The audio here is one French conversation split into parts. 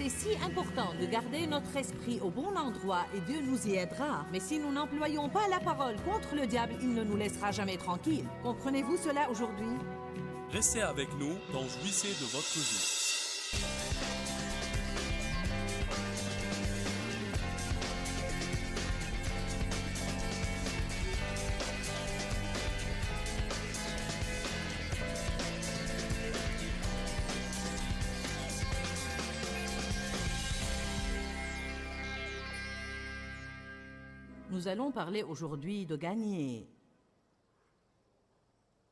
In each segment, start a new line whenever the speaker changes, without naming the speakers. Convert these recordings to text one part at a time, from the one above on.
C'est si important de garder notre esprit au bon endroit et Dieu nous y aidera. Mais si nous n'employons pas la parole contre le diable, il ne nous laissera jamais tranquilles. Comprenez-vous cela aujourd'hui?
Restez avec nous dans Jouissez de votre vie.
Nous allons parler aujourd'hui de gagner.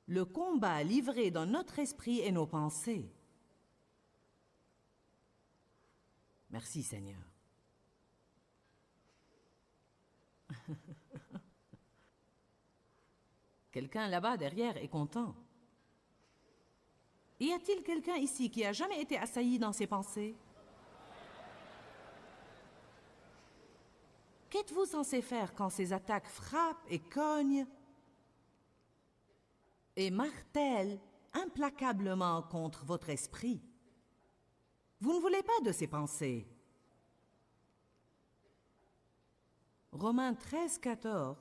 Le combat livré dans notre esprit et nos pensées. Merci Seigneur. Quelqu'un là-bas derrière est content. Y a-t-il quelqu'un ici qui a jamais été assailli dans ses pensées? Qu'êtes-vous censé faire quand ces attaques frappent et cognent et martèlent implacablement contre votre esprit? Vous ne voulez pas de ces pensées. Romains 13, 14,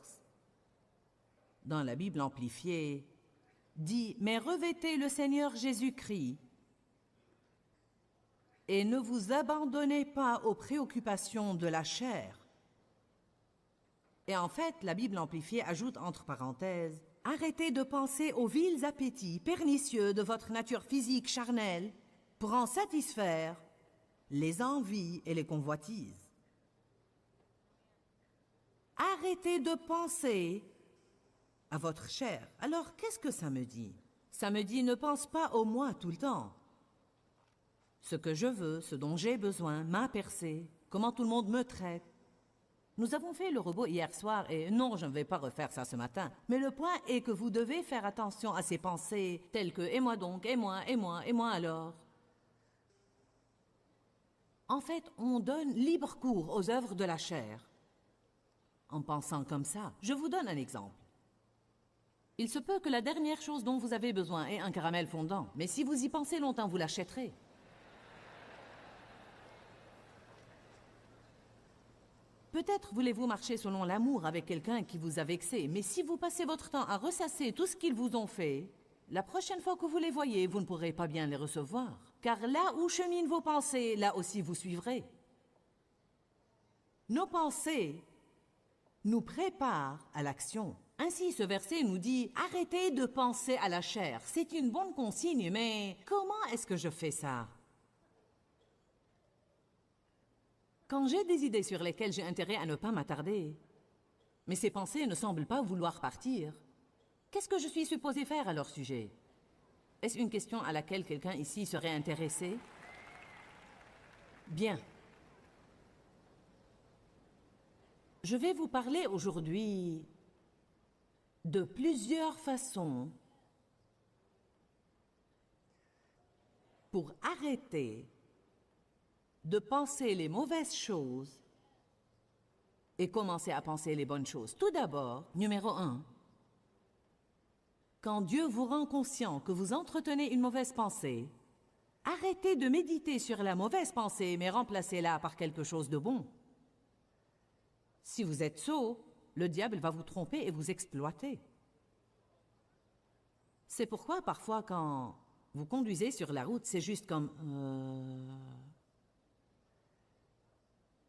dans la Bible amplifiée, dit « Mais revêtez le Seigneur Jésus-Christ et ne vous abandonnez pas aux préoccupations de la chair. » Et en fait, la Bible amplifiée ajoute entre parenthèses « Arrêtez de penser aux vils appétits pernicieux de votre nature physique charnelle pour en satisfaire les envies et les convoitises. » Arrêtez de penser à votre chair. Alors, qu'est-ce que ça me dit? Ça me dit « Ne pense pas au moi tout le temps. Ce que je veux, ce dont j'ai besoin, ma percée, comment tout le monde me traite. » Nous avons fait le robot hier soir et non, je ne vais pas refaire ça ce matin. Mais le point est que vous devez faire attention à ces pensées telles que « et moi donc, et moi alors ». En fait, on donne libre cours aux œuvres de la chair. En pensant comme ça, je vous donne un exemple. Il se peut que la dernière chose dont vous avez besoin est un caramel fondant, mais si vous y pensez longtemps, vous l'achèterez. Peut-être voulez-vous marcher selon l'amour avec quelqu'un qui vous a vexé, mais si vous passez votre temps à ressasser tout ce qu'ils vous ont fait, la prochaine fois que vous les voyez, vous ne pourrez pas bien les recevoir. Car là où cheminent vos pensées, là aussi vous suivrez. Nos pensées nous préparent à l'action. Ainsi, ce verset nous dit « Arrêtez de penser à la chair ». C'est une bonne consigne, mais comment est-ce que je fais ça? Quand j'ai des idées sur lesquelles j'ai intérêt à ne pas m'attarder, mais ces pensées ne semblent pas vouloir partir, qu'est-ce que je suis supposé faire à leur sujet? Est-ce une question à laquelle quelqu'un ici serait intéressé? Bien. Je vais vous parler aujourd'hui de plusieurs façons pour arrêter de penser les mauvaises choses et commencer à penser les bonnes choses. Tout d'abord, numéro 1, quand Dieu vous rend conscient que vous entretenez une mauvaise pensée, arrêtez de méditer sur la mauvaise pensée, mais remplacez-la par quelque chose de bon. Si vous êtes sot, le diable va vous tromper et vous exploiter. C'est pourquoi parfois quand vous conduisez sur la route, c'est juste comme...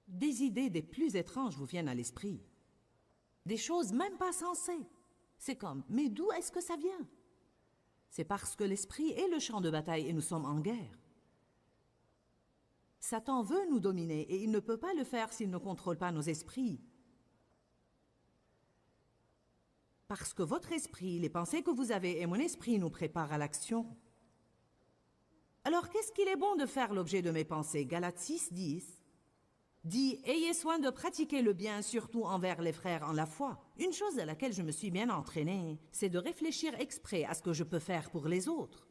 Des idées des plus étranges vous viennent à l'esprit. Des choses même pas sensées. C'est comme, mais d'où est-ce que ça vient? C'est parce que l'esprit est le champ de bataille et nous sommes en guerre. Satan veut nous dominer et il ne peut pas le faire s'il ne contrôle pas nos esprits. Parce que votre esprit, les pensées que vous avez et mon esprit nous préparent à l'action. Alors qu'est-ce qu'il est bon de faire l'objet de mes pensées? Galates 6, 10 dit « Ayez soin de pratiquer le bien, surtout envers les frères en la foi. » Une chose à laquelle je me suis bien entraînée, c'est de réfléchir exprès à ce que je peux faire pour les autres.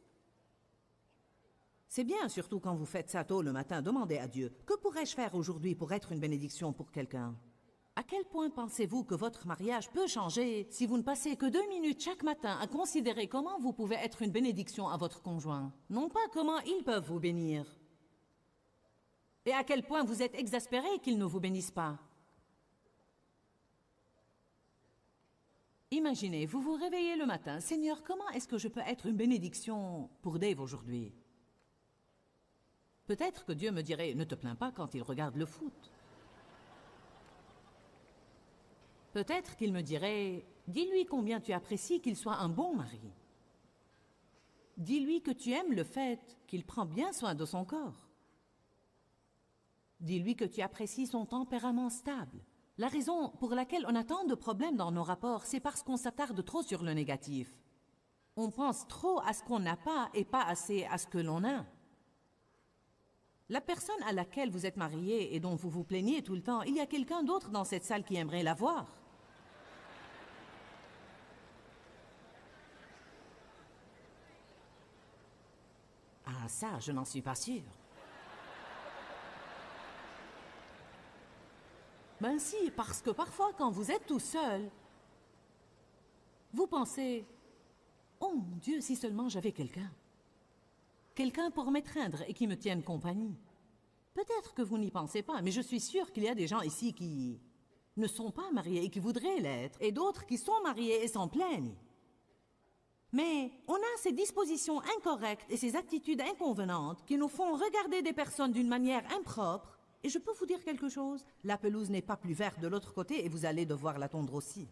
C'est bien, surtout quand vous faites ça tôt le matin, demandez à Dieu « Que pourrais-je faire aujourd'hui pour être une bénédiction pour quelqu'un ?» À quel point pensez-vous que votre mariage peut changer si vous ne passez que 2 minutes chaque matin à considérer comment vous pouvez être une bénédiction à votre conjoint, non pas comment ils peuvent vous bénir? Et à quel point vous êtes exaspéré qu'il ne vous bénisse pas. Imaginez, vous vous réveillez le matin. Seigneur, comment est-ce que je peux être une bénédiction pour Dave aujourd'hui? Peut-être que Dieu me dirait, ne te plains pas quand il regarde le foot. Peut-être qu'il me dirait, dis-lui combien tu apprécies qu'il soit un bon mari. Dis-lui que tu aimes le fait qu'il prend bien soin de son corps. Dis-lui que tu apprécies son tempérament stable. La raison pour laquelle on a tant de problèmes dans nos rapports, c'est parce qu'on s'attarde trop sur le négatif. On pense trop à ce qu'on n'a pas et pas assez à ce que l'on a. La personne à laquelle vous êtes marié et dont vous vous plaignez tout le temps, il y a quelqu'un d'autre dans cette salle qui aimerait la voir. Ah, ça, je n'en suis pas sûre. Ben si, parce que parfois, quand vous êtes tout seul, vous pensez, oh mon Dieu, si seulement j'avais quelqu'un. Quelqu'un pour m'étreindre et qui me tienne compagnie. Peut-être que vous n'y pensez pas, mais je suis sûre qu'il y a des gens ici qui ne sont pas mariés et qui voudraient l'être, et d'autres qui sont mariés et s'en plaignent. Mais on a ces dispositions incorrectes et ces attitudes inconvenantes qui nous font regarder des personnes d'une manière impropre. Et je peux vous dire quelque chose, la pelouse n'est pas plus verte de l'autre côté et vous allez devoir la tondre aussi.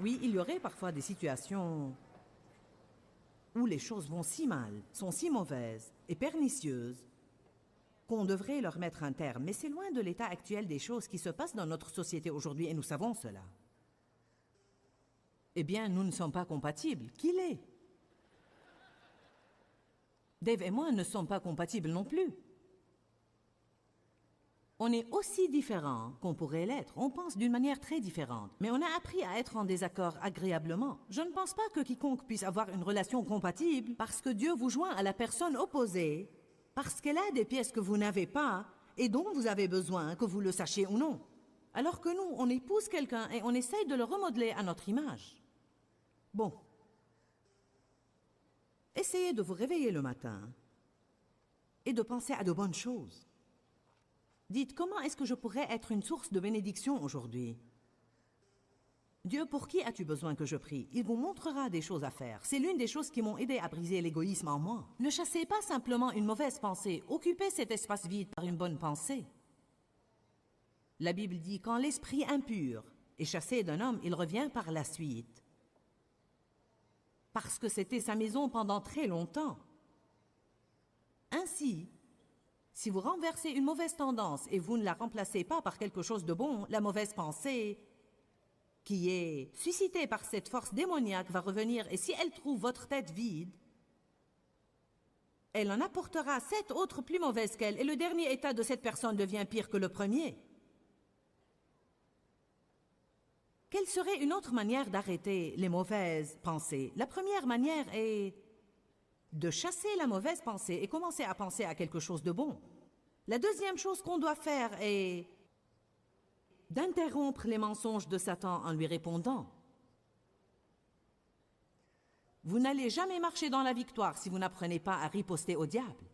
Oui, il y aurait parfois des situations où les choses vont si mal, sont si mauvaises et pernicieuses, qu'on devrait leur mettre un terme. Mais c'est loin de l'état actuel des choses qui se passent dans notre société aujourd'hui et nous savons cela. Eh bien, nous ne sommes pas compatibles. Qui l'est? Dave et moi ne sommes pas compatibles non plus. On est aussi différents qu'on pourrait l'être. On pense d'une manière très différente. Mais on a appris à être en désaccord agréablement. Je ne pense pas que quiconque puisse avoir une relation compatible parce que Dieu vous joint à la personne opposée, parce qu'elle a des pièces que vous n'avez pas et dont vous avez besoin, que vous le sachiez ou non. Alors que nous, on épouse quelqu'un et on essaye de le remodeler à notre image. Bon. Essayez de vous réveiller le matin et de penser à de bonnes choses. Dites, comment est-ce que je pourrais être une source de bénédiction aujourd'hui? Dieu, pour qui as-tu besoin que je prie? Il vous montrera des choses à faire. C'est l'une des choses qui m'ont aidé à briser l'égoïsme en moi. Ne chassez pas simplement une mauvaise pensée. Occupez cet espace vide par une bonne pensée. La Bible dit, quand l'esprit impur est chassé d'un homme, il revient par la suite. Parce que c'était sa maison pendant très longtemps. Ainsi, si vous renversez une mauvaise tendance et vous ne la remplacez pas par quelque chose de bon, la mauvaise pensée qui est suscitée par cette force démoniaque va revenir et si elle trouve votre tête vide, elle en apportera 7 autres plus mauvaises qu'elle et le dernier état de cette personne devient pire que le premier. Quelle serait une autre manière d'arrêter les mauvaises pensées? La première manière est de chasser la mauvaise pensée et commencer à penser à quelque chose de bon. La deuxième chose qu'on doit faire est d'interrompre les mensonges de Satan en lui répondant. Vous n'allez jamais marcher dans la victoire si vous n'apprenez pas à riposter au diable.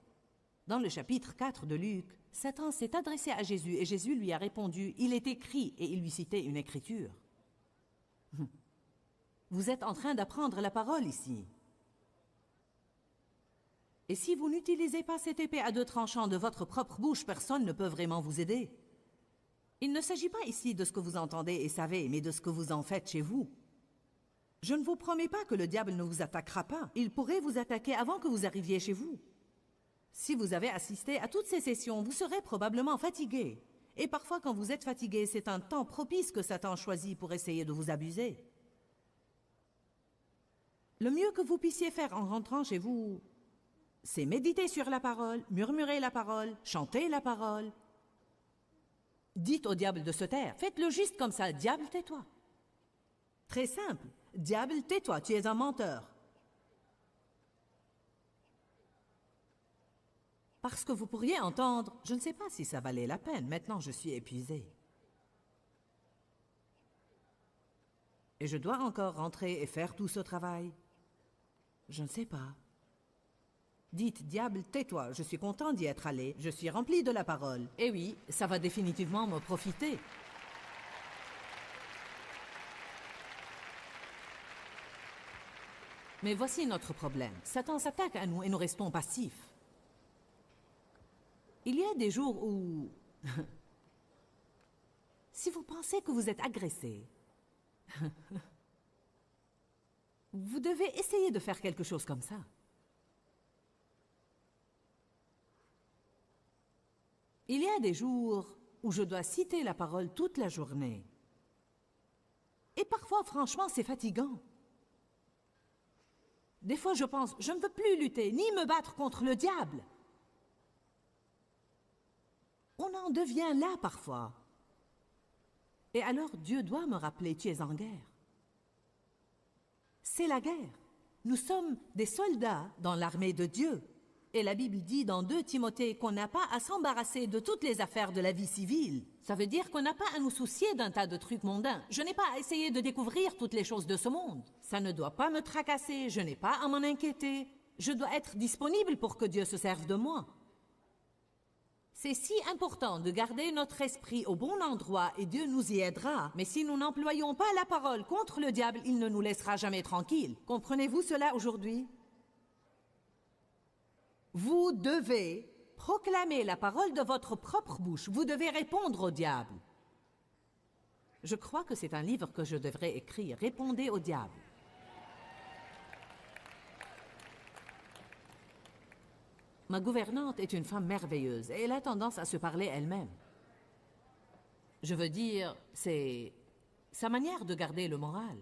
Dans le chapitre 4 de Luc, Satan s'est adressé à Jésus et Jésus lui a répondu, « Il est écrit » et il lui citait une écriture. Vous êtes en train d'apprendre la parole ici. Et si vous n'utilisez pas cette épée à 2 tranchants de votre propre bouche, personne ne peut vraiment vous aider. Il ne s'agit pas ici de ce que vous entendez et savez, mais de ce que vous en faites chez vous. Je ne vous promets pas que le diable ne vous attaquera pas. Il pourrait vous attaquer avant que vous arriviez chez vous. Si vous avez assisté à toutes ces sessions, vous serez probablement fatigué. Et parfois, quand vous êtes fatigué, c'est un temps propice que Satan choisit pour essayer de vous abuser. Le mieux que vous puissiez faire en rentrant chez vous, c'est méditer sur la parole, murmurer la parole, chanter la parole. Dites au diable de se taire. Faites-le juste comme ça. Diable, tais-toi. Très simple. Diable, tais-toi, tu es un menteur. Parce que vous pourriez entendre, je ne sais pas si ça valait la peine, maintenant je suis épuisée. Et je dois encore rentrer et faire tout ce travail. Je ne sais pas. Dites, diable, tais-toi, je suis content d'y être allé, je suis rempli de la parole. Eh oui, ça va définitivement me profiter. Mais voici notre problème. Satan s'attaque à nous et nous restons passifs. Il y a des jours où... si vous pensez que vous êtes agressé, vous devez essayer de faire quelque chose comme ça. Il y a des jours où je dois citer la parole toute la journée. Et parfois, franchement, c'est fatigant. Des fois, je pense, je ne veux plus lutter, ni me battre contre le diable. On en devient là parfois. Et alors, Dieu doit me rappeler, tu es en guerre. C'est la guerre. Nous sommes des soldats dans l'armée de Dieu. Et la Bible dit dans 2 Timothée qu'on n'a pas à s'embarrasser de toutes les affaires de la vie civile. Ça veut dire qu'on n'a pas à nous soucier d'un tas de trucs mondains. Je n'ai pas à essayer de découvrir toutes les choses de ce monde. Ça ne doit pas me tracasser, je n'ai pas à m'en inquiéter. Je dois être disponible pour que Dieu se serve de moi. C'est si important de garder notre esprit au bon endroit et Dieu nous y aidera. Mais si nous n'employons pas la parole contre le diable, il ne nous laissera jamais tranquilles. Comprenez-vous cela aujourd'hui? Vous devez proclamer la parole de votre propre bouche. Vous devez répondre au diable. Je crois que c'est un livre que je devrais écrire. Répondez au diable. Ma gouvernante est une femme merveilleuse et elle a tendance à se parler elle-même. Je veux dire, c'est sa manière de garder le moral.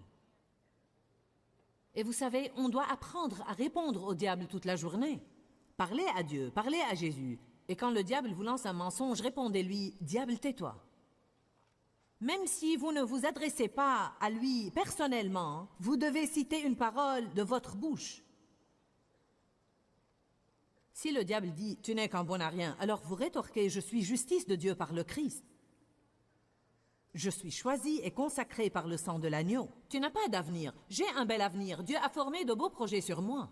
Et vous savez, on doit apprendre à répondre au diable toute la journée. Parlez à Dieu, parlez à Jésus. Et quand le diable vous lance un mensonge, répondez-lui, « Diable, tais-toi ». Même si vous ne vous adressez pas à lui personnellement, vous devez citer une parole de votre bouche. Si le diable dit « Tu n'es qu'un bon à rien », alors vous rétorquez « Je suis justice de Dieu par le Christ. Je suis choisi et consacré par le sang de l'agneau. Tu n'as pas d'avenir. J'ai un bel avenir. Dieu a formé de beaux projets sur moi.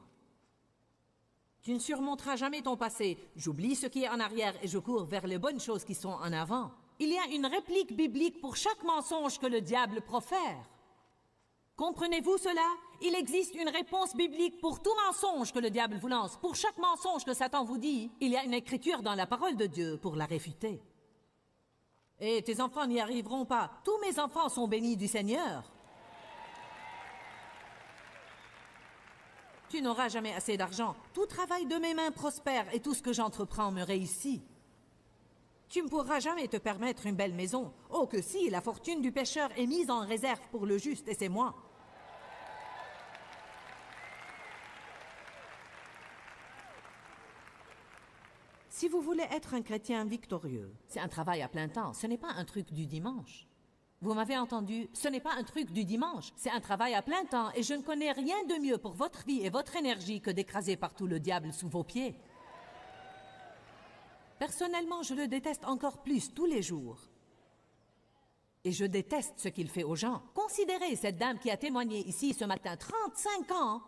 Tu ne surmonteras jamais ton passé. J'oublie ce qui est en arrière et je cours vers les bonnes choses qui sont en avant. Il y a une réplique biblique pour chaque mensonge que le diable profère. Comprenez-vous cela? Il existe une réponse biblique pour tout mensonge que le diable vous lance. Pour chaque mensonge que Satan vous dit, il y a une écriture dans la parole de Dieu pour la réfuter. Et tes enfants n'y arriveront pas. Tous mes enfants sont bénis du Seigneur. Tu n'auras jamais assez d'argent. Tout travail de mes mains prospère et tout ce que j'entreprends me réussit. Tu ne pourras jamais te permettre une belle maison. Oh que si, la fortune du pécheur est mise en réserve pour le juste et c'est moi. Si vous voulez être un chrétien victorieux, c'est un travail à plein temps, ce n'est pas un truc du dimanche. Vous m'avez entendu, ce n'est pas un truc du dimanche, c'est un travail à plein temps et je ne connais rien de mieux pour votre vie et votre énergie que d'écraser partout le diable sous vos pieds. Personnellement, je le déteste encore plus tous les jours. Et je déteste ce qu'il fait aux gens. Considérez cette dame qui a témoigné ici ce matin, 35 ans,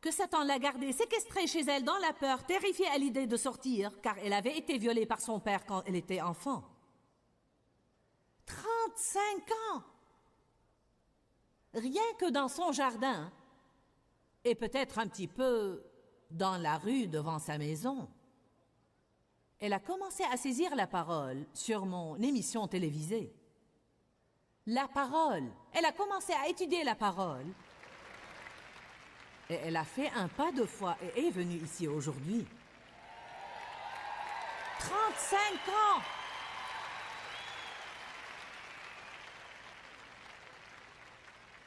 que Satan l'a gardée séquestrée chez elle dans la peur, terrifiée à l'idée de sortir, car elle avait été violée par son père quand elle était enfant. 35 ans! Rien que dans son jardin, et peut-être un petit peu dans la rue devant sa maison. Elle a commencé à saisir la parole sur mon émission télévisée. La parole. Elle a commencé à étudier la parole. Et elle a fait un pas de foi et est venue ici aujourd'hui. 35 ans!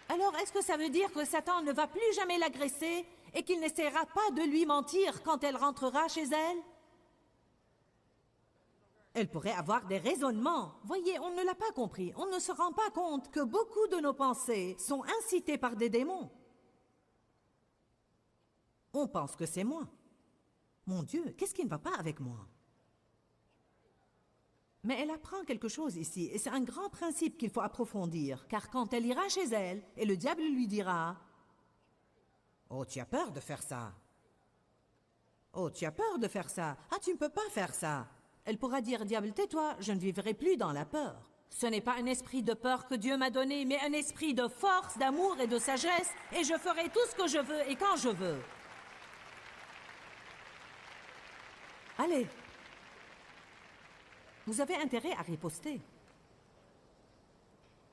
Alors, est-ce que ça veut dire que Satan ne va plus jamais l'agresser et qu'il n'essaiera pas de lui mentir quand elle rentrera chez elle? Elle pourrait avoir des raisonnements. Voyez, on ne l'a pas compris. On ne se rend pas compte que beaucoup de nos pensées sont incitées par des démons. On pense que c'est moi. Mon Dieu, qu'est-ce qui ne va pas avec moi? Mais elle apprend quelque chose ici, et c'est un grand principe qu'il faut approfondir, car quand elle ira chez elle, et le diable lui dira Oh, tu as peur de faire ça. Oh, tu as peur de faire ça. Ah, tu ne peux pas faire ça. Elle pourra dire, diable, tais-toi, je ne vivrai plus dans la peur. Ce n'est pas un esprit de peur que Dieu m'a donné, mais un esprit de force, d'amour et de sagesse, et je ferai tout ce que je veux et quand je veux. Allez. Vous avez intérêt à riposter.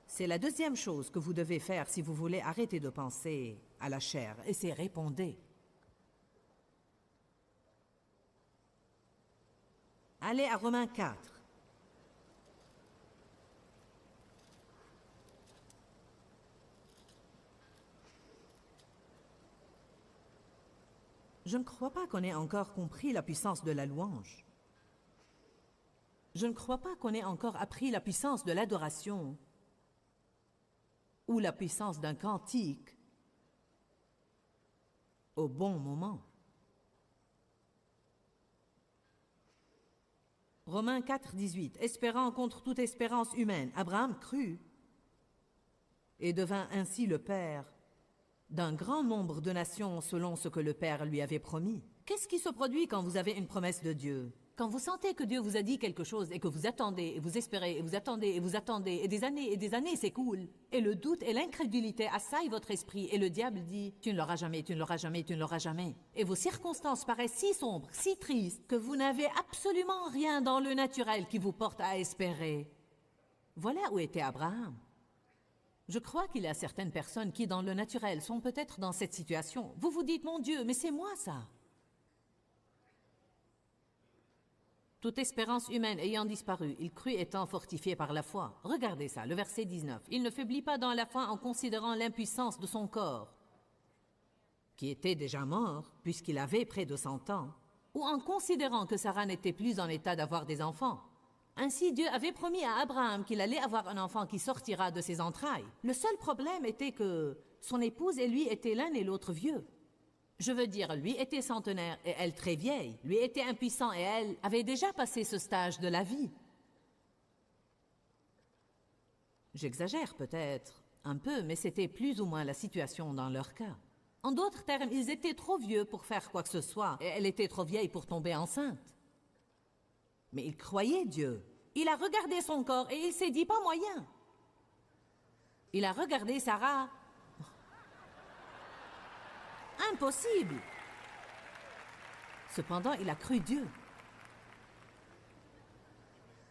C'est la deuxième chose que vous devez faire si vous voulez arrêter de penser à la chair, et c'est répondez. Allez à Romains 4. Je ne crois pas qu'on ait encore compris la puissance de la louange. Je ne crois pas qu'on ait encore appris la puissance de l'adoration ou la puissance d'un cantique au bon moment. Romains 4, 18. Espérant contre toute espérance humaine, Abraham crut et devint ainsi le père d'un grand nombre de nations selon ce que le Père lui avait promis. Qu'est-ce qui se produit quand vous avez une promesse de Dieu? Quand vous sentez que Dieu vous a dit quelque chose et que vous attendez, et vous espérez, et vous attendez, et vous attendez, et des années s'écoulent, et le doute et l'incrédulité assaillent votre esprit, et le diable dit « Tu ne l'auras jamais, tu ne l'auras jamais, tu ne l'auras jamais ». Et vos circonstances paraissent si sombres, si tristes, que vous n'avez absolument rien dans le naturel qui vous porte à espérer. Voilà où était Abraham. Je crois qu'il y a certaines personnes qui, dans le naturel, sont peut-être dans cette situation. Vous vous dites « Mon Dieu, mais c'est moi ça !» Toute espérance humaine ayant disparu, il crut étant fortifié par la foi. Regardez ça, le verset 19. Il ne faiblit pas dans la foi en considérant l'impuissance de son corps, qui était déjà mort, puisqu'il avait près de 100 ans, ou en considérant que Sarah n'était plus en état d'avoir des enfants. Ainsi, Dieu avait promis à Abraham qu'il allait avoir un enfant qui sortira de ses entrailles. Le seul problème était que son épouse et lui étaient l'un et l'autre vieux. Je veux dire, lui était centenaire et elle très vieille. Lui était impuissant et elle avait déjà passé ce stage de la vie. J'exagère peut-être un peu, mais c'était plus ou moins la situation dans leur cas. En d'autres termes, ils étaient trop vieux pour faire quoi que ce soit et elle était trop vieille pour tomber enceinte. Mais il croyait Dieu. Il a regardé son corps et il s'est dit, pas moyen. Il a regardé Sarah. Impossible. Cependant, il a cru Dieu.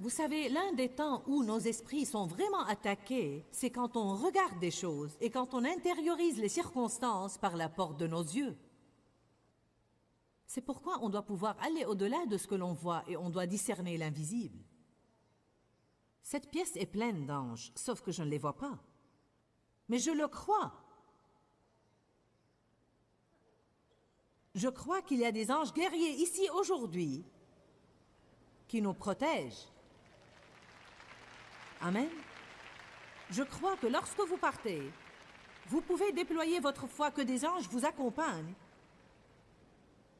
Vous savez, l'un des temps où nos esprits sont vraiment attaqués, c'est quand on regarde des choses et quand on intériorise les circonstances par la porte de nos yeux. C'est pourquoi on doit pouvoir aller au-delà de ce que l'on voit et on doit discerner l'invisible. Cette pièce est pleine d'anges, sauf que je ne les vois pas. Mais je le crois. Je crois qu'il y a des anges guerriers ici aujourd'hui qui nous protègent. Amen. Je crois que lorsque vous partez, vous pouvez déployer votre foi, que des anges vous accompagnent,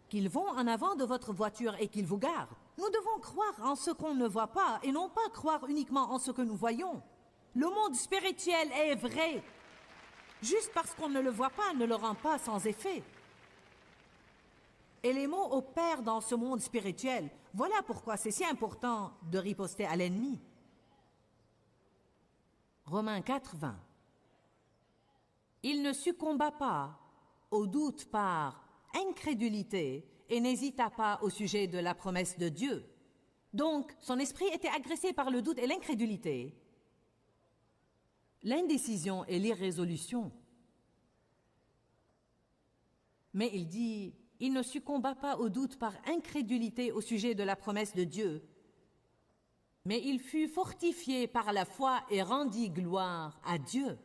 qu'ils vont en avant de votre voiture et qu'ils vous gardent. Nous devons croire en ce qu'on ne voit pas et non pas croire uniquement en ce que nous voyons. Le monde spirituel est vrai. Juste parce qu'on ne le voit pas ne le rend pas sans effet. Et les mots opèrent dans ce monde spirituel. Voilà pourquoi c'est si important de riposter à l'ennemi. Romains 4, 20. Il ne succomba pas au doute par incrédulité et n'hésita pas au sujet de la promesse de Dieu. Donc, son esprit était agressé par le doute et l'incrédulité, l'indécision et l'irrésolution. Mais il dit, il ne succomba pas au doute par incrédulité au sujet de la promesse de Dieu, mais il fut fortifié par la foi et rendit gloire à Dieu.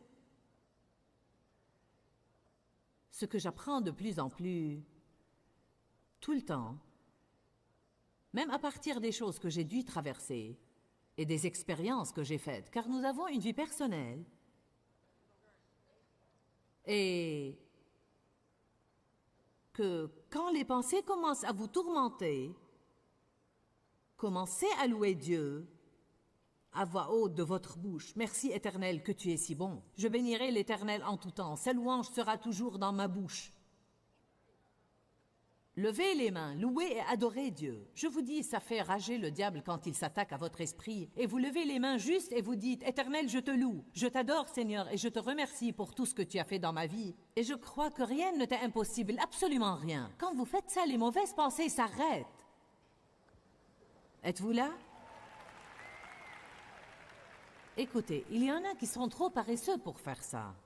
Ce que j'apprends de plus en plus, tout le temps, même à partir des choses que j'ai dû traverser et des expériences que j'ai faites, car nous avons une vie personnelle, et que quand les pensées commencent à vous tourmenter, commencez à louer Dieu à voix haute de votre bouche. Merci Éternel que tu es si bon. Je bénirai l'Éternel en tout temps. Sa louange sera toujours dans ma bouche. Levez les mains, louez et adorez Dieu. Je vous dis, ça fait rager le diable quand il s'attaque à votre esprit. Et vous levez les mains juste et vous dites, Éternel, je te loue. Je t'adore, Seigneur, et je te remercie pour tout ce que tu as fait dans ma vie. Et je crois que rien ne t'est impossible, absolument rien. Quand vous faites ça, les mauvaises pensées s'arrêtent. Êtes-vous là? Écoutez, il y en a qui sont trop paresseux pour faire ça.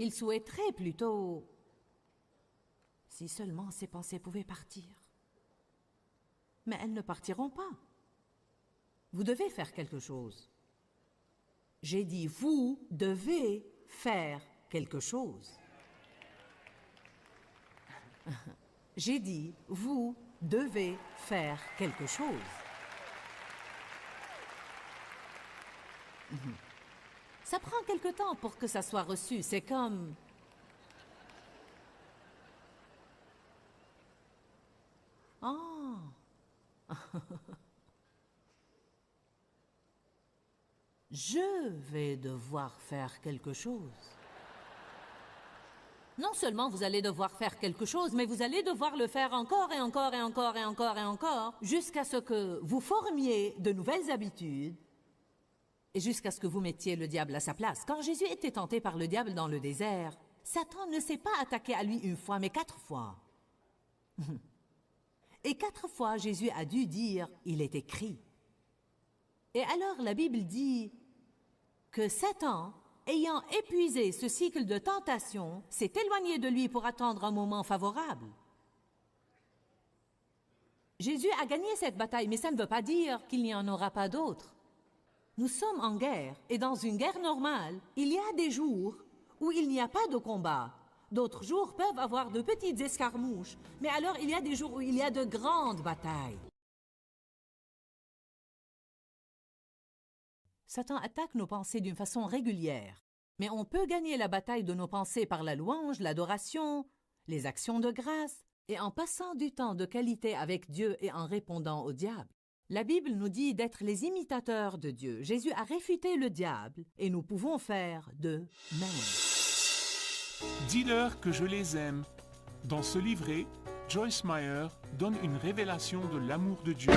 Ils souhaiteraient plutôt... Si seulement ces pensées pouvaient partir. Mais elles ne partiront pas. Vous devez faire quelque chose. J'ai dit, vous devez faire quelque chose. J'ai dit, vous devez faire quelque chose. Ça prend quelque temps pour que ça soit reçu. C'est comme... Oh! Je vais devoir faire quelque chose. Non seulement vous allez devoir faire quelque chose, mais vous allez devoir le faire encore et encore et encore et encore et encore, jusqu'à ce que vous formiez de nouvelles habitudes et jusqu'à ce que vous mettiez le diable à sa place. Quand Jésus était tenté par le diable dans le désert, Satan ne s'est pas attaqué à lui une fois, mais 4 fois. Et 4 fois, Jésus a dû dire, il est écrit. Et alors la Bible dit que Satan, ayant épuisé ce cycle de tentation, s'est éloigné de lui pour attendre un moment favorable. Jésus a gagné cette bataille, mais ça ne veut pas dire qu'il n'y en aura pas d'autres. Nous sommes en guerre, et dans une guerre normale, il y a des jours où il n'y a pas de combat. D'autres jours peuvent avoir de petites escarmouches, mais alors il y a des jours où il y a de grandes batailles. Satan attaque nos pensées d'une façon régulière, mais on peut gagner la bataille de nos pensées par la louange, l'adoration, les actions de grâce, et en passant du temps de qualité avec Dieu et en répondant au diable. La Bible nous dit d'être les imitateurs de Dieu. Jésus a réfuté le diable, et nous pouvons faire de même.
Dis-leur que je les aime. Dans ce livret, Joyce Meyer donne une révélation de l'amour de Dieu.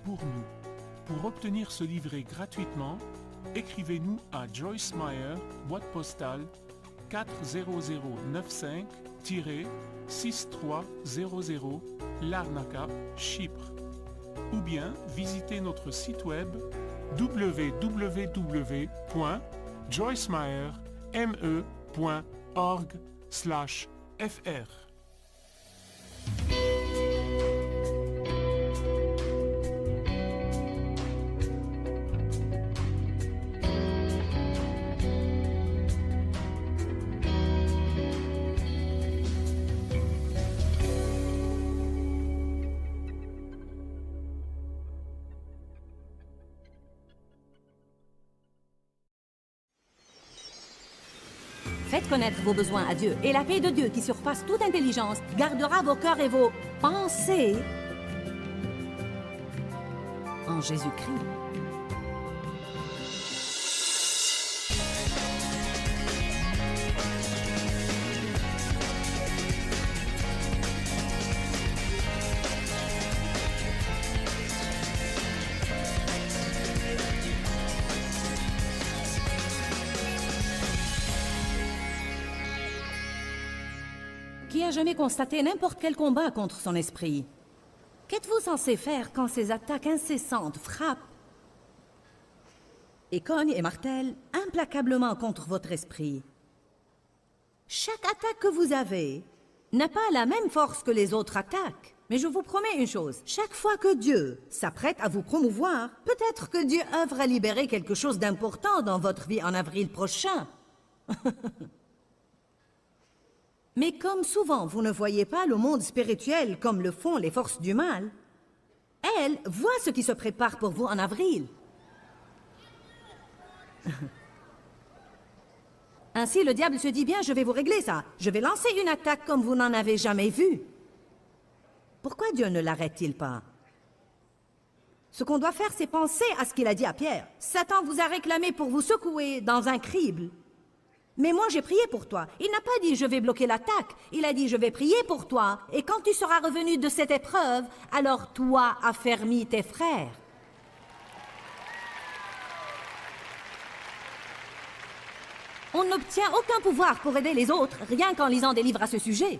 Pour nous. Pour obtenir ce livret gratuitement, écrivez-nous à Joyce Meyer, boîte postale 40095-6300 Larnaca, Chypre. Ou bien visitez notre site web www.joycemeyer.org/fr.
Faites connaître vos besoins à Dieu, et la paix de Dieu qui surpasse toute intelligence gardera vos cœurs et vos pensées en Jésus-Christ. qui a jamais constaté n'importe quel combat contre son esprit. Qu'êtes-vous censé faire quand ces attaques incessantes frappent et cognent et martèlent implacablement contre votre esprit? Chaque attaque que vous avez n'a pas la même force que les autres attaques. Mais je vous promets une chose, chaque fois que Dieu s'apprête à vous promouvoir, peut-être que Dieu œuvre à libérer quelque chose d'important dans votre vie en avril prochain. Mais comme souvent vous ne voyez pas le monde spirituel comme le font les forces du mal, elle voit ce qui se prépare pour vous en avril. Ainsi, le diable se dit bien, je vais vous régler ça. Je vais lancer une attaque comme vous n'en avez jamais vu. Pourquoi Dieu ne l'arrête-t-il pas? Ce qu'on doit faire, c'est penser à ce qu'il a dit à Pierre. Satan vous a réclamé pour vous secouer dans un crible. Mais moi, j'ai prié pour toi. Il n'a pas dit, je vais bloquer l'attaque. Il a dit, je vais prier pour toi. Et quand tu seras revenu de cette épreuve, alors toi, affermis tes frères. On n'obtient aucun pouvoir pour aider les autres, rien qu'en lisant des livres à ce sujet.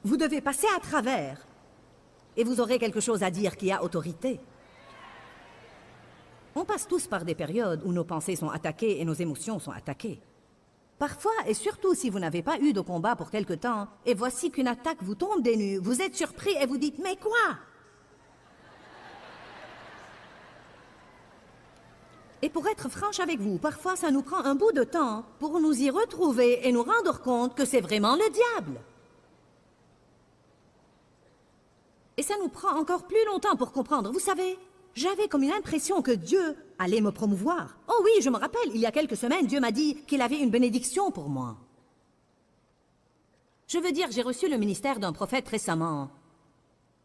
Vous devez passer à travers, et vous aurez quelque chose à dire qui a autorité. On passe tous par des périodes où nos pensées sont attaquées et nos émotions sont attaquées. Parfois, et surtout si vous n'avez pas eu de combat pour quelque temps, et voici qu'une attaque vous tombe des nues, vous êtes surpris et vous dites « Mais quoi ?» Et pour être franche avec vous, parfois ça nous prend un bout de temps pour nous y retrouver et nous rendre compte que c'est vraiment le diable. Et ça nous prend encore plus longtemps pour comprendre. Vous savez, j'avais comme une impression que Dieu allait me promouvoir. Oh oui, je me rappelle, il y a quelques semaines, Dieu m'a dit qu'il avait une bénédiction pour moi. Je veux dire, j'ai reçu le ministère d'un prophète récemment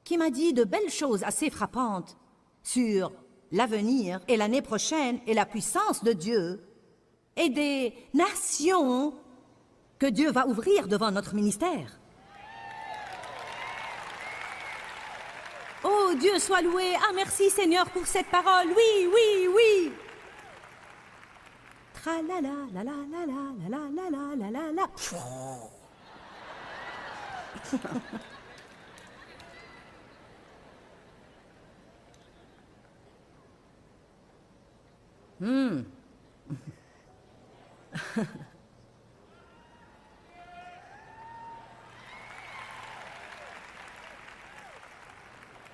qui m'a dit de belles choses assez frappantes sur l'avenir et l'année prochaine et la puissance de Dieu et des nations que Dieu va ouvrir devant notre ministère. Oh, Dieu soit loué. Ah, merci Seigneur pour cette parole. Oui, oui, oui. Tra-la-la, la-la, la-la, la-la, la-la, la-la, la.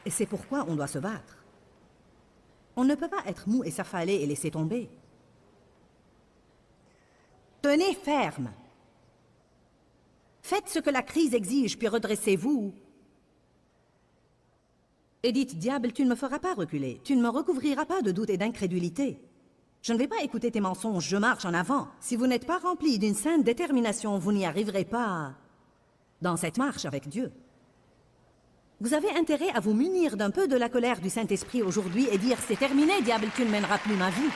Et c'est pourquoi on doit se battre. On ne peut pas être mou et s'affaler et laisser tomber. Tenez ferme. Faites ce que la crise exige, puis redressez-vous. Et dites, diable, tu ne me feras pas reculer. Tu ne me recouvriras pas de doute et d'incrédulité. Je ne vais pas écouter tes mensonges, je marche en avant. Si vous n'êtes pas rempli d'une sainte détermination, vous n'y arriverez pas dans cette marche avec Dieu. Vous avez intérêt à vous munir d'un peu de la colère du Saint-Esprit aujourd'hui et dire « C'est terminé, diable, tu ne mèneras plus ma vie ».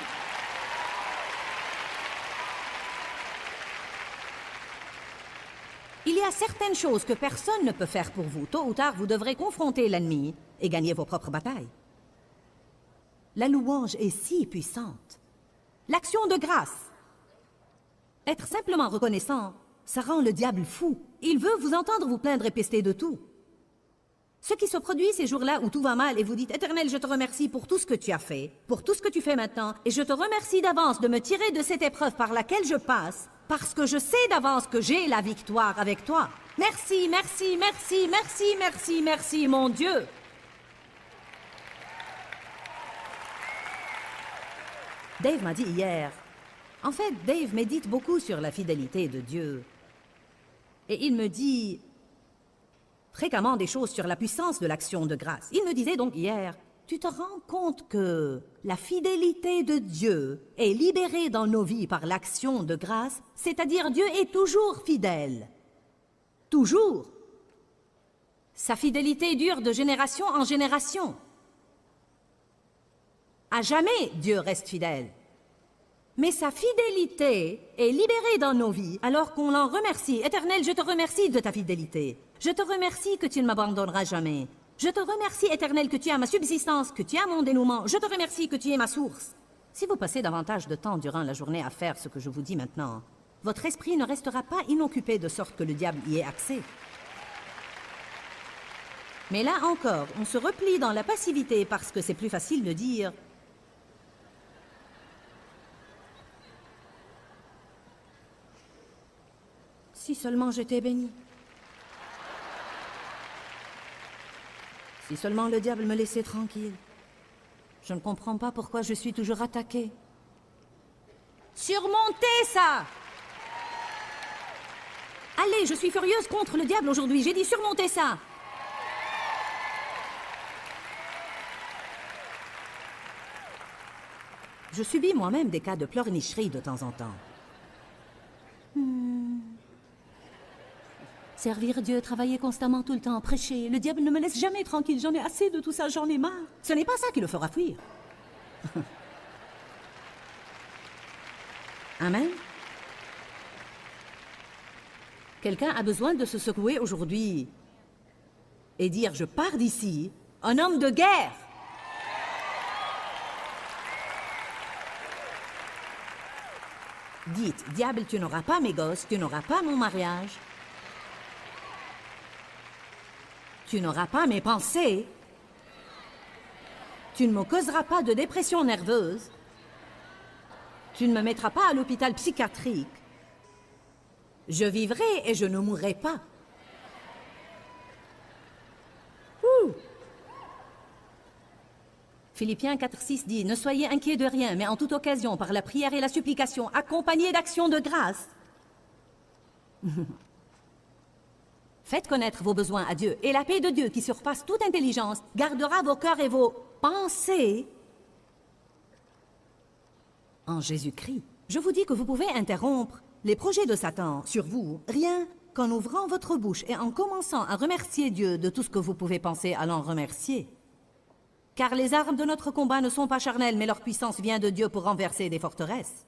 Il y a certaines choses que personne ne peut faire pour vous. Tôt ou tard, vous devrez confronter l'ennemi et gagner vos propres batailles. La louange est si puissante. L'action de grâce. Être simplement reconnaissant, ça rend le diable fou. Il veut vous entendre vous plaindre et pester de tout. Ce qui se produit ces jours-là où tout va mal et vous dites « Éternel, je te remercie pour tout ce que tu as fait, pour tout ce que tu fais maintenant, et je te remercie d'avance de me tirer de cette épreuve par laquelle je passe, parce que je sais d'avance que j'ai la victoire avec toi. Merci, merci, merci, merci, merci, merci, mon Dieu. » Dave m'a dit hier, en fait, Dave médite beaucoup sur la fidélité de Dieu. Et il me dit fréquemment des choses sur la puissance de l'action de grâce. Il me disait donc hier, tu te rends compte que la fidélité de Dieu est libérée dans nos vies par l'action de grâce, c'est-à-dire Dieu est toujours fidèle. Toujours. Sa fidélité dure de génération en génération. À jamais, Dieu reste fidèle. Mais sa fidélité est libérée dans nos vies alors qu'on l'en remercie. Éternel, je te remercie de ta fidélité. Je te remercie que tu ne m'abandonneras jamais. Je te remercie, Éternel, que tu as ma subsistance, que tu as mon dénouement. Je te remercie que tu es ma source. Si vous passez davantage de temps durant la journée à faire ce que je vous dis maintenant, votre esprit ne restera pas inoccupé de sorte que le diable y ait accès. Mais là encore, on se replie dans la passivité parce que c'est plus facile de dire « Si seulement j'étais béni. Si seulement le diable me laissait tranquille. Je ne comprends pas pourquoi je suis toujours attaquée. » Surmontez ça! Allez, je suis furieuse contre le diable aujourd'hui. J'ai dit surmonter ça. Je subis moi-même des cas de pleurnicherie de temps en temps. Servir Dieu, travailler constamment tout le temps, prêcher. Le diable ne me laisse jamais tranquille. J'en ai assez de tout ça, j'en ai marre. Ce n'est pas ça qui le fera fuir. Amen. Quelqu'un a besoin de se secouer aujourd'hui et dire « Je pars d'ici, un homme de guerre ». Dites « Diable, tu n'auras pas mes gosses, tu n'auras pas mon mariage. Tu n'auras pas mes pensées. Tu ne me causeras pas de dépression nerveuse. Tu ne me mettras pas à l'hôpital psychiatrique. Je vivrai et je ne mourrai pas. » Ouh. Philippiens 4,6 dit « Ne soyez inquiets de rien, mais en toute occasion, par la prière et la supplication, accompagnés d'actions de grâce. » Faites connaître vos besoins à Dieu, et la paix de Dieu, qui surpasse toute intelligence, gardera vos cœurs et vos pensées en Jésus-Christ. Je vous dis que vous pouvez interrompre les projets de Satan sur vous, rien qu'en ouvrant votre bouche et en commençant à remercier Dieu de tout ce que vous pouvez penser à l'en remercier. Car les armes de notre combat ne sont pas charnelles, mais leur puissance vient de Dieu pour renverser des forteresses.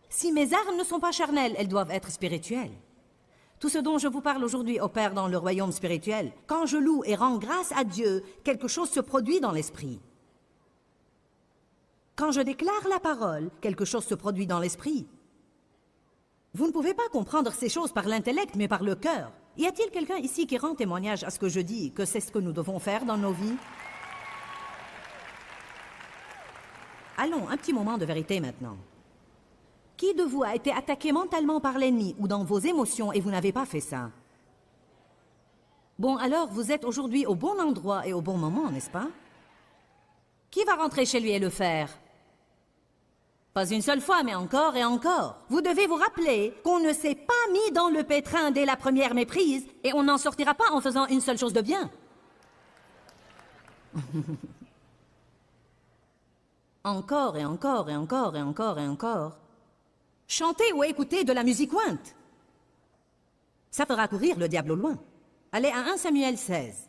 Si mes armes ne sont pas charnelles, elles doivent être spirituelles. Tout ce dont je vous parle aujourd'hui opère dans le royaume spirituel. Quand je loue et rends grâce à Dieu, quelque chose se produit dans l'esprit. Quand je déclare la parole, quelque chose se produit dans l'esprit. Vous ne pouvez pas comprendre ces choses par l'intellect, mais par le cœur. Y a-t-il quelqu'un ici qui rend témoignage à ce que je dis, que c'est ce que nous devons faire dans nos vies? Allons, un petit moment de vérité maintenant. Qui de vous a été attaqué mentalement par l'ennemi ou dans vos émotions et vous n'avez pas fait ça? Bon, alors vous êtes aujourd'hui au bon endroit et au bon moment, n'est-ce pas? Qui va rentrer chez lui et le faire? Pas une seule fois, mais encore et encore. Vous devez vous rappeler qu'on ne s'est pas mis dans le pétrin dès la première méprise et on n'en sortira pas en faisant une seule chose de bien. Encore et encore et encore et encore et encore. Chantez ou écoutez de la musique ointe. Ça fera courir le diable au loin. Allez à 1 Samuel 16.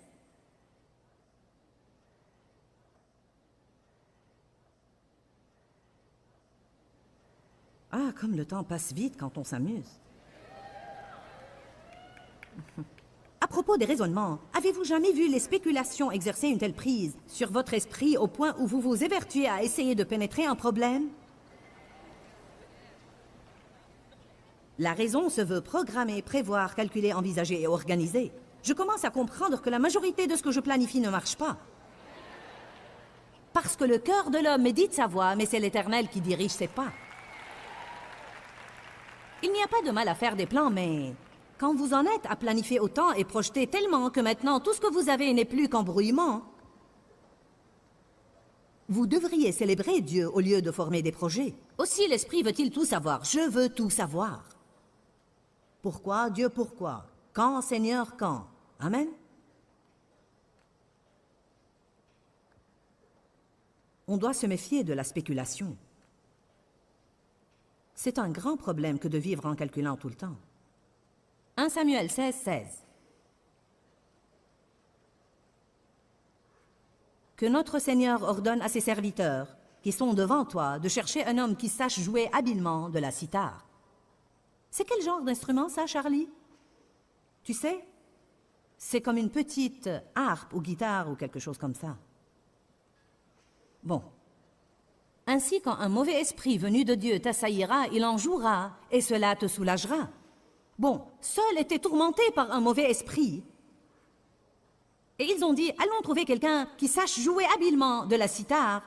Ah, comme le temps passe vite quand on s'amuse. À propos des raisonnements, avez-vous jamais vu les spéculations exercer une telle prise sur votre esprit au point où vous vous évertuez à essayer de pénétrer un problème? La raison se veut programmer, prévoir, calculer, envisager et organiser. Je commence à comprendre que la majorité de ce que je planifie ne marche pas. Parce que le cœur de l'homme médite sa voie, mais c'est l'Éternel qui dirige ses pas. Il n'y a pas de mal à faire des plans, mais quand vous en êtes à planifier autant et projeter tellement que maintenant tout ce que vous avez n'est plus qu'embrouillement, vous devriez célébrer Dieu au lieu de former des projets. Aussi l'Esprit veut-il tout savoir. Je veux tout savoir. Pourquoi, Dieu, pourquoi? Quand, Seigneur, quand? Amen. On doit se méfier de la spéculation. C'est un grand problème que de vivre en calculant tout le temps. 1 Samuel 16, 16. Que notre Seigneur ordonne à ses serviteurs, qui sont devant toi, de chercher un homme qui sache jouer habilement de la cithare. C'est quel genre d'instrument, ça, Charlie? Tu sais, c'est comme une petite harpe ou guitare ou quelque chose comme ça. Bon. 1 Ainsi, quand un mauvais esprit venu de Dieu t'assaillira, il en jouera, et cela te soulagera. Bon, Saul était tourmenté par un mauvais esprit. Et ils ont dit, allons trouver quelqu'un qui sache jouer habilement de la cithare,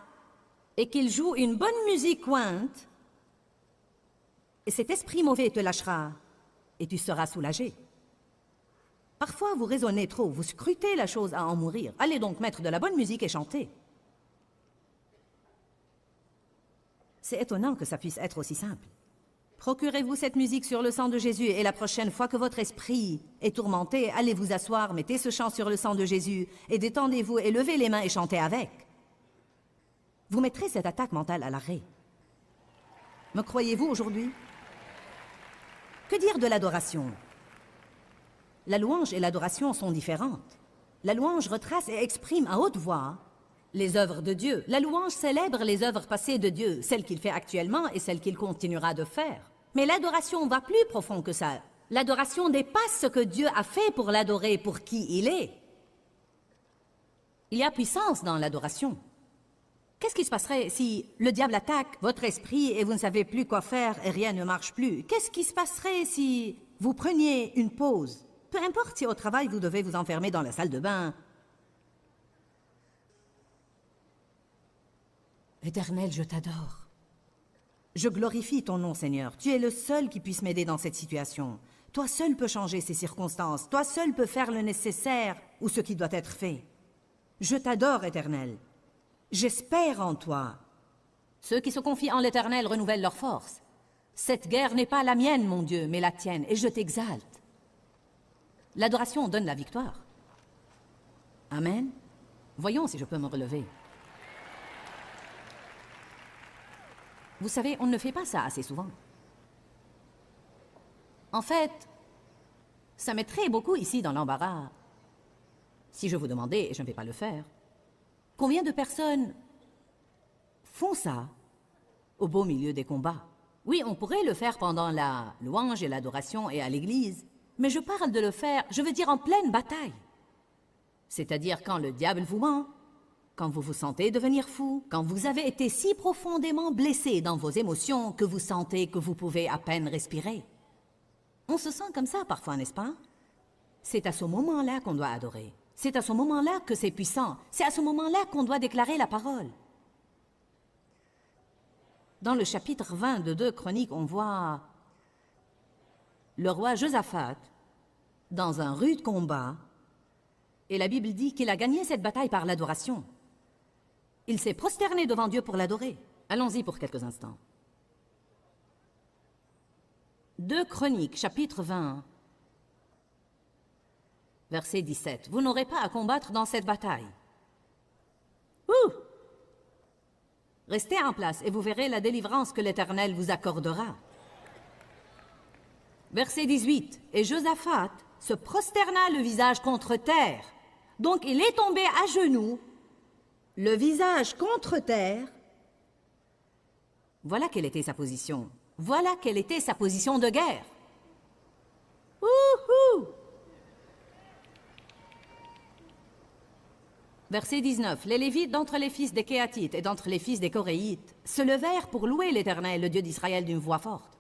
et qu'il joue une bonne musique ointe, et cet esprit mauvais te lâchera, et tu seras soulagé. Parfois, vous raisonnez trop, vous scrutez la chose à en mourir. Allez donc mettre de la bonne musique et chanter. C'est étonnant que ça puisse être aussi simple. Procurez-vous cette musique sur le sang de Jésus et la prochaine fois que votre esprit est tourmenté, allez vous asseoir, mettez ce chant sur le sang de Jésus et détendez-vous et levez les mains et chantez avec. Vous mettrez cette attaque mentale à l'arrêt. Me croyez-vous aujourd'hui? Que dire de l'adoration? La louange et l'adoration sont différentes. La louange retrace et exprime à haute voix les œuvres de Dieu. La louange célèbre les œuvres passées de Dieu, celles qu'il fait actuellement et celles qu'il continuera de faire. Mais l'adoration va plus profond que ça. L'adoration dépasse ce que Dieu a fait pour l'adorer, pour qui il est. Il y a puissance dans l'adoration. Qu'est-ce qui se passerait si le diable attaque votre esprit et vous ne savez plus quoi faire et rien ne marche plus? Qu'est-ce qui se passerait si vous preniez une pause? Peu importe si au travail vous devez vous enfermer dans la salle de bain. Éternel, je t'adore. Je glorifie ton nom, Seigneur. Tu es le seul qui puisse m'aider dans cette situation. Toi seul peux changer ces circonstances. Toi seul peux faire le nécessaire ou ce qui doit être fait. Je t'adore, Éternel. J'espère en toi. Ceux qui se confient en l'Éternel renouvellent leur force. Cette guerre n'est pas la mienne, mon Dieu, mais la tienne, et je t'exalte. L'adoration donne la victoire. Amen. Voyons si je peux me relever. Vous savez, on ne fait pas ça assez souvent. En fait, ça mettrait beaucoup ici dans l'embarras. Si je vous demandais, et je ne vais pas le faire, combien de personnes font ça au beau milieu des combats? Oui, on pourrait le faire pendant la louange et l'adoration et à l'église, mais je parle de le faire, je veux dire en pleine bataille. C'est-à-dire quand le diable vous ment, quand vous vous sentez devenir fou, quand vous avez été si profondément blessé dans vos émotions que vous sentez que vous pouvez à peine respirer. On se sent comme ça parfois, n'est-ce pas? C'est à ce moment-là qu'on doit adorer. C'est à ce moment-là que c'est puissant. C'est à ce moment-là qu'on doit déclarer la parole. Dans le chapitre 20 de 2 Chroniques, on voit le roi Josaphat dans un rude combat, et la Bible dit qu'il a gagné cette bataille par l'adoration. Il s'est prosterné devant Dieu pour l'adorer. Allons-y pour quelques instants. 2 Chroniques, chapitre 20, verset 17. Vous n'aurez pas à combattre dans cette bataille. Ouh! Restez en place et vous verrez la délivrance que l'Éternel vous accordera. Verset 18. Et Josaphat se prosterna le visage contre terre. Donc il est tombé à genoux, le visage contre terre. Voilà quelle était sa position. Voilà quelle était sa position de guerre. Ouhou! Verset 19. Les Lévites d'entre les fils des Kéatites et d'entre les fils des Coréites se levèrent pour louer l'Éternel, le Dieu d'Israël, d'une voix forte.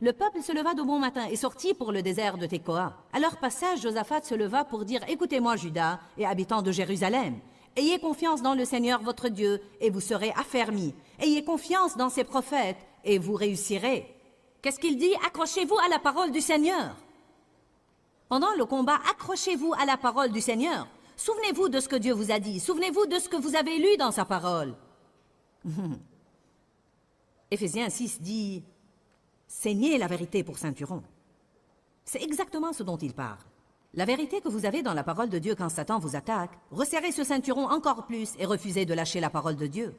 Le peuple se leva de bon matin et sortit pour le désert de Tekoa. À leur passage, Josaphat se leva pour dire « Écoutez-moi, Juda et habitants de Jérusalem. Ayez confiance dans le Seigneur votre Dieu et vous serez affermis. Ayez confiance dans ses prophètes et vous réussirez. » Qu'est-ce qu'il dit? Accrochez-vous à la parole du Seigneur. Pendant le combat, accrochez-vous à la parole du Seigneur. Souvenez-vous de ce que Dieu vous a dit. Souvenez-vous de ce que vous avez lu dans sa parole. Éphésiens 6 dit « Saignez la vérité pour ceinturon ». C'est exactement ce dont il parle. La vérité que vous avez dans la parole de Dieu quand Satan vous attaque, resserrez ce ceinturon encore plus et refusez de lâcher la parole de Dieu.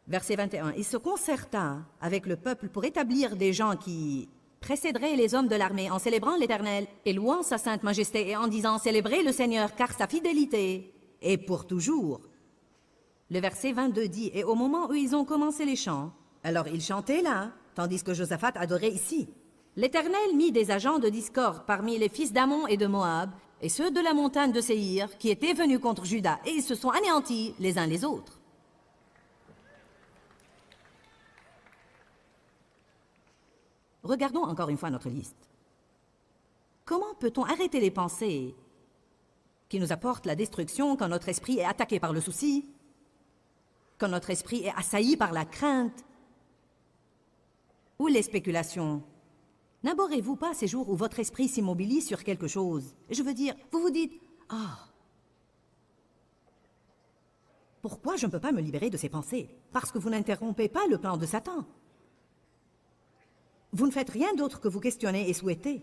Verset 21. Il se concerta avec le peuple pour établir des gens qui précéderaient les hommes de l'armée en célébrant l'Éternel et louant sa sainte majesté et en disant « Célébrez le Seigneur car sa fidélité est pour toujours ». Le verset 22 dit « Et au moment où ils ont commencé les chants, alors ils chantaient là, tandis que Josaphat adorait ici. L'Éternel mit des agents de discorde parmi les fils d'Ammon et de Moab, et ceux de la montagne de Séhir, qui étaient venus contre Juda, et ils se sont anéantis les uns les autres. Regardons encore une fois notre liste. Comment peut-on arrêter les pensées qui nous apportent la destruction quand notre esprit est attaqué par le souci, quand notre esprit est assailli par la crainte ou les spéculations? N'abhorrez-vous pas ces jours où votre esprit s'immobilise sur quelque chose? Je veux dire, vous vous dites, « Ah, pourquoi je ne peux pas me libérer de ces pensées? » Parce que vous n'interrompez pas le plan de Satan. Vous ne faites rien d'autre que vous questionner et souhaiter.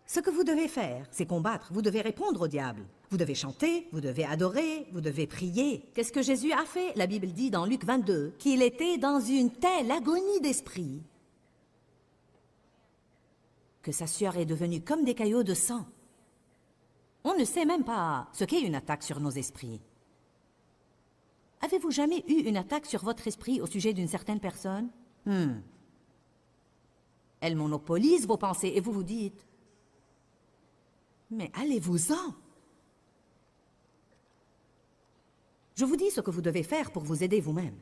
Ce que vous devez faire, c'est combattre. Vous devez répondre au diable. Vous devez chanter, vous devez adorer, vous devez prier. Qu'est-ce que Jésus a fait? La Bible dit dans Luc 22 qu'il était dans une telle agonie d'esprit que sa sueur est devenue comme des caillots de sang. On ne sait même pas ce qu'est une attaque sur nos esprits. Avez-vous jamais eu une attaque sur votre esprit au sujet d'une certaine personne? Elle monopolise vos pensées et vous vous dites, mais allez-vous-en! Je vous dis ce que vous devez faire pour vous aider vous-même.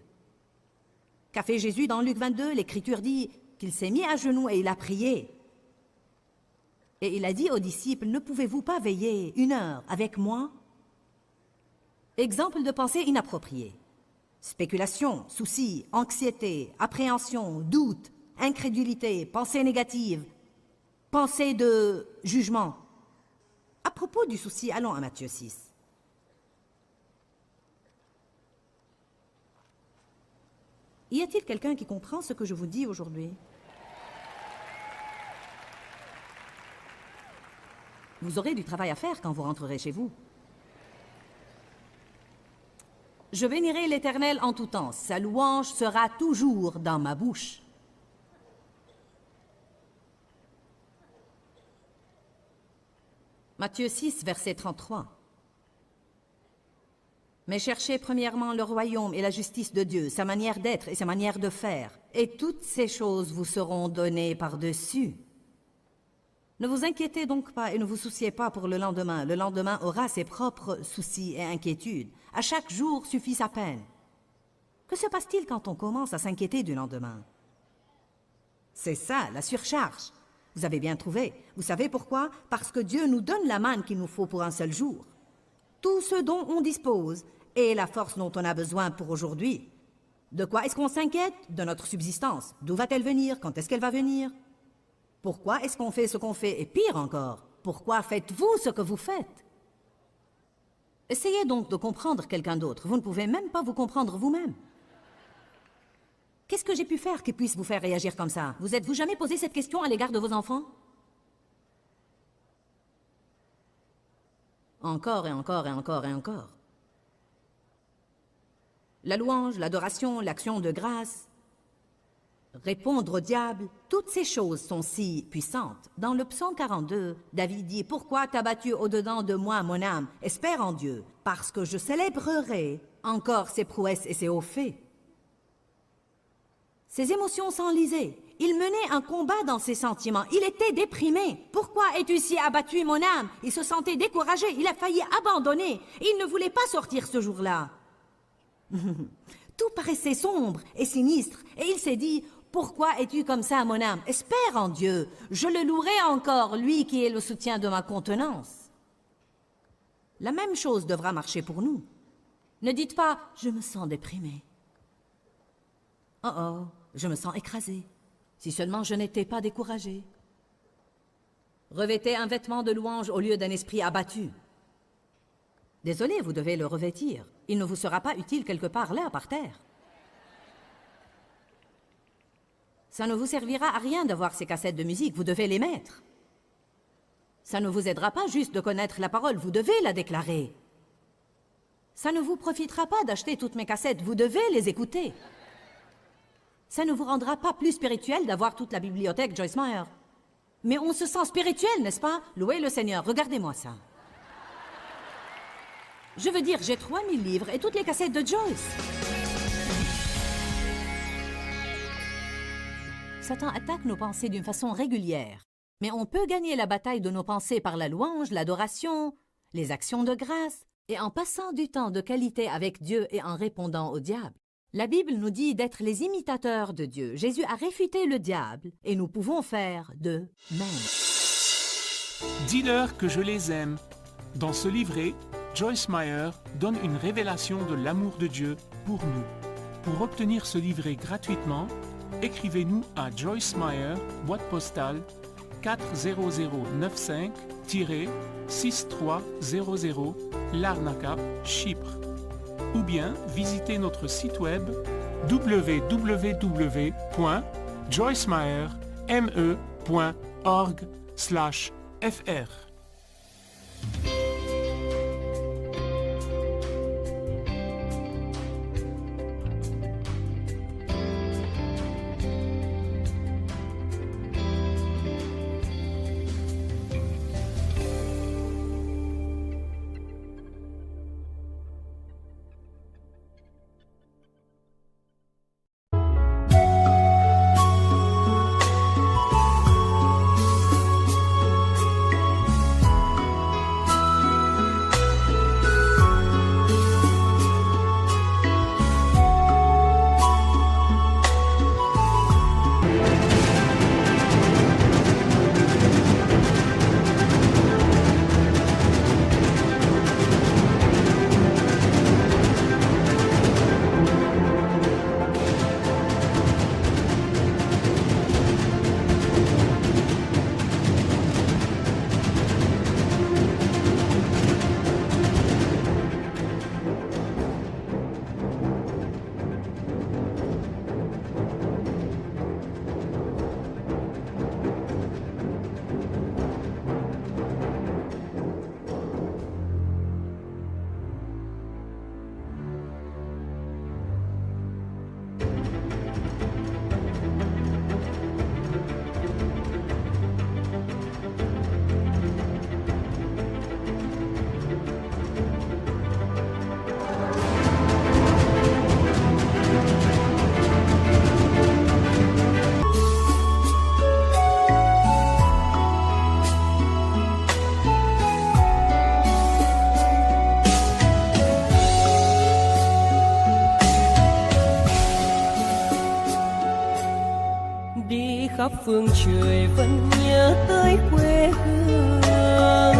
Qu'a fait Jésus dans Luc 22? L'Écriture dit qu'il s'est mis à genoux et il a prié. Et il a dit aux disciples, ne pouvez-vous pas veiller 1 heure avec moi? Exemple de pensée inappropriée. Spéculation, souci, anxiété, appréhension, doute, incrédulité, pensée négative, pensée de jugement. À propos du souci, allons à Matthieu 6. Y a-t-il quelqu'un qui comprend ce que je vous dis aujourd'hui? Vous aurez du travail à faire quand vous rentrerez chez vous. Je bénirai l'Éternel en tout temps. Sa louange sera toujours dans ma bouche. Matthieu 6, verset 33. Mais cherchez premièrement le royaume et la justice de Dieu, sa manière d'être et sa manière de faire, et toutes ces choses vous seront données par-dessus. Ne vous inquiétez donc pas et ne vous souciez pas pour le lendemain. Le lendemain aura ses propres soucis et inquiétudes. À chaque jour suffit sa peine. Que se passe-t-il quand on commence à s'inquiéter du lendemain? C'est ça, la surcharge. Vous avez bien trouvé. Vous savez pourquoi? Parce que Dieu nous donne la manne qu'il nous faut pour un seul jour. Tout ce dont on dispose et la force dont on a besoin pour aujourd'hui. De quoi est-ce qu'on s'inquiète? De notre subsistance. D'où va-t-elle venir? Quand est-ce qu'elle va venir? Pourquoi est-ce qu'on fait ce qu'on fait? Et pire encore, pourquoi faites-vous ce que vous faites? Essayez donc de comprendre quelqu'un d'autre. Vous ne pouvez même pas vous comprendre vous-même. Qu'est-ce que j'ai pu faire qui puisse vous faire réagir comme ça? Vous êtes-vous jamais posé cette question à l'égard de vos enfants? Encore et encore et encore et encore. La louange, l'adoration, l'action de grâce, répondre au diable, toutes ces choses sont si puissantes. Dans le psaume 42, David dit « Pourquoi t'as battu au-dedans de moi, mon âme? Espère en Dieu, parce que je célébrerai encore ses prouesses et ses hauts faits. » Ses émotions s'enlisaient. Il menait un combat dans ses sentiments. Il était déprimé. « Pourquoi es-tu si abattu, mon âme? » Il se sentait découragé. Il a failli abandonner. Il ne voulait pas sortir ce jour-là. Tout paraissait sombre et sinistre. Et il s'est dit « Pourquoi es-tu comme ça, mon âme? Espère en Dieu. Je le louerai encore, lui qui est le soutien de ma contenance. » La même chose devra marcher pour nous. Ne dites pas « Je me sens déprimé. » « Oh oh, je me sens écrasé. Si seulement je n'étais pas découragé. » Revêtez un vêtement de louange au lieu d'un esprit abattu. Désolé, vous devez le revêtir. Il ne vous sera pas utile quelque part là, par terre. Ça ne vous servira à rien d'avoir ces cassettes de musique, vous devez les mettre. Ça ne vous aidera pas juste de connaître la parole, vous devez la déclarer. Ça ne vous profitera pas d'acheter toutes mes cassettes, vous devez les écouter. Ça ne vous rendra pas plus spirituel d'avoir toute la bibliothèque Joyce Meyer. Mais on se sent spirituel, n'est-ce pas? Louez le Seigneur, regardez-moi ça. Je veux dire, j'ai 3000 livres et toutes les cassettes de Joyce. Satan attaque nos pensées d'une façon régulière. Mais on peut gagner la bataille de nos pensées par la louange, l'adoration, les actions de grâce, et en passant du temps de qualité avec Dieu et en répondant au diable. La Bible nous dit d'être les imitateurs de Dieu. Jésus a réfuté le diable et nous pouvons faire de même.
Dis-leur que je les aime. Dans ce livret, Joyce Meyer donne une révélation de l'amour de Dieu pour nous. Pour obtenir ce livret gratuitement, écrivez-nous à Joyce Meyer, boîte postale 40095-6300, Larnaca, Chypre. Ou bien visitez notre site web www.joycemeyer.org/fr.
khắp phương trời vẫn nhớ tới quê hương.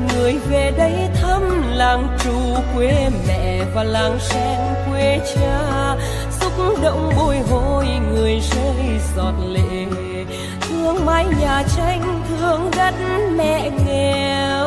Người về đây thăm làng trù quê mẹ và làng sen quê cha, xúc động bồi hồi người rơi giọt lệ, thương mái nhà tranh thương đất mẹ nghèo.